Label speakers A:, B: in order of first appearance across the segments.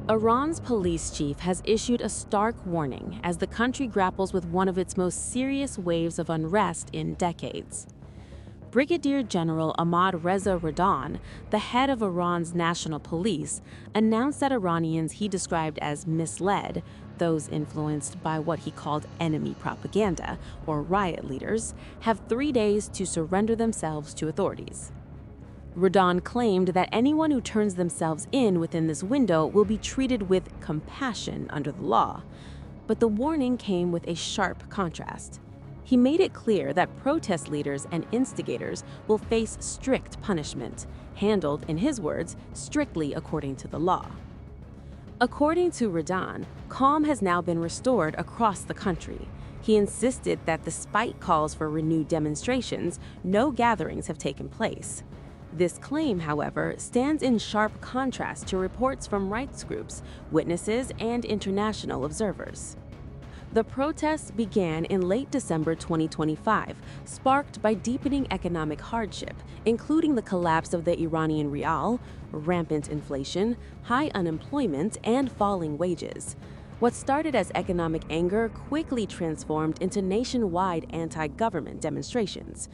A: Iran's police chief has issued a stark warning as the country grapples with one of its most serious waves of unrest in decades. Brigadier General Ahmad Reza Radhan, the head of Iran's national police, announced that Iranians he described as misled, those influenced by what he called enemy propaganda, or riot leaders, have 3 days to surrender themselves to authorities. Radhan claimed that anyone who turns themselves in within this window will be treated with compassion under the law. But the warning came with a sharp contrast. He made it clear that protest leaders and instigators will face strict punishment, handled, in his words, strictly according to the law. According to Radhan, calm has now been restored across the country. He insisted that despite calls for renewed demonstrations, no gatherings have taken place. This claim, however, stands in sharp contrast to reports from rights groups, witnesses, and international observers. The protests began in late December 2025, sparked by deepening economic hardship, including the collapse of the Iranian rial, rampant inflation, high unemployment, and falling wages. What started as economic anger quickly transformed into nationwide anti-government demonstrations.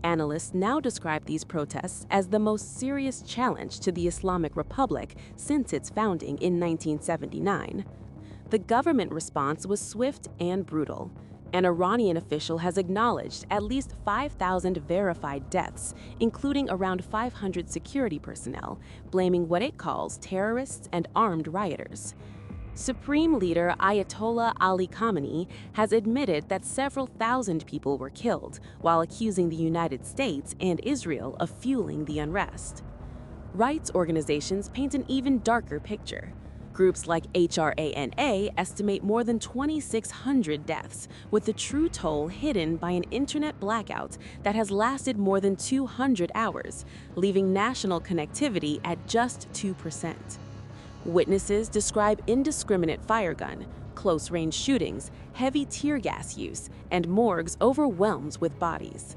A: Analysts now describe these protests as the most serious challenge to the Islamic Republic since its founding in 1979. The government response was swift and brutal. An Iranian official has acknowledged at least 5,000 verified deaths, including around 500 security personnel, blaming what it calls terrorists and armed rioters. Supreme Leader Ayatollah Ali Khamenei has admitted that several thousand people were killed, while accusing the United States and Israel of fueling the unrest. Rights organizations paint an even darker picture. Groups like HRANA estimate more than 2,600 deaths, with the true toll hidden by an internet blackout that has lasted more than 200 hours, leaving national connectivity at just 2%. Witnesses describe indiscriminate firegun, close-range shootings, heavy tear gas use, and morgues overwhelmed with bodies.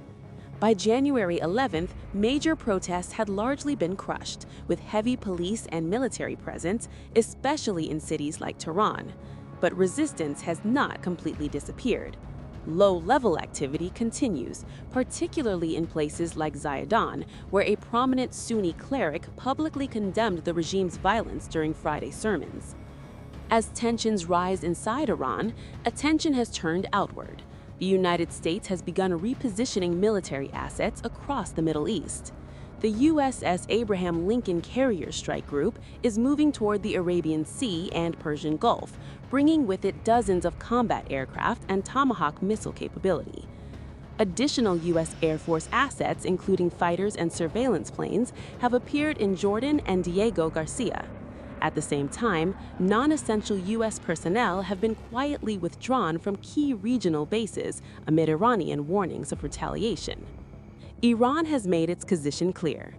A: By January 11th, major protests had largely been crushed, with heavy police and military presence, especially in cities like Tehran. But resistance has not completely disappeared. Low-level activity continues, particularly in places like Zahedan, where a prominent Sunni cleric publicly condemned the regime's violence during Friday sermons. As tensions rise inside Iran, attention has turned outward. The United States has begun repositioning military assets across the Middle East. The USS Abraham Lincoln Carrier Strike Group is moving toward the Arabian Sea and Persian Gulf, bringing with it dozens of combat aircraft and Tomahawk missile capability. Additional U.S. Air Force assets, including fighters and surveillance planes, have appeared in Jordan and Diego Garcia. At the same time, non-essential U.S. personnel have been quietly withdrawn from key regional bases amid Iranian warnings of retaliation. Iran has made its position clear.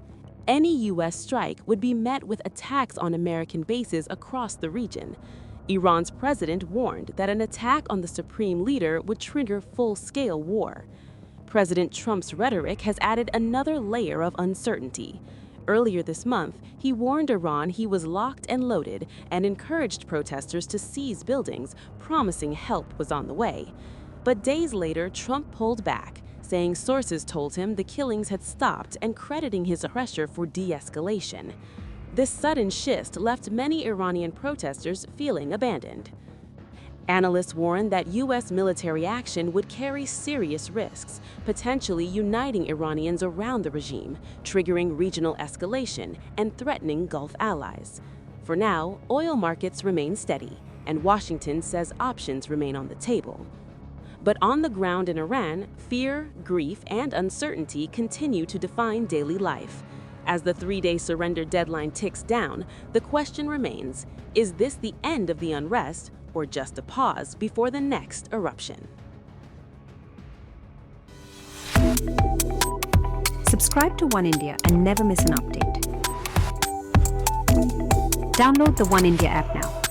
A: Any U.S. strike would be met with attacks on American bases across the region. Iran's president warned that an attack on the supreme leader would trigger full-scale war. President Trump's rhetoric has added another layer of uncertainty. Earlier this month, he warned Iran he was locked and loaded and encouraged protesters to seize buildings, promising help was on the way. But days later, Trump pulled back, saying sources told him the killings had stopped and crediting his pressure for de-escalation. This sudden shift left many Iranian protesters feeling abandoned. Analysts warn that U.S. military action would carry serious risks, potentially uniting Iranians around the regime, triggering regional escalation, and threatening Gulf allies. For now, oil markets remain steady, and Washington says options remain on the table. But on the ground in Iran, fear, grief, and uncertainty continue to define daily life. As the 3-day surrender deadline ticks down, the question remains, is this the end of the unrest or just a pause before the next eruption?
B: Subscribe to One India and never miss an update. Download the One India app now.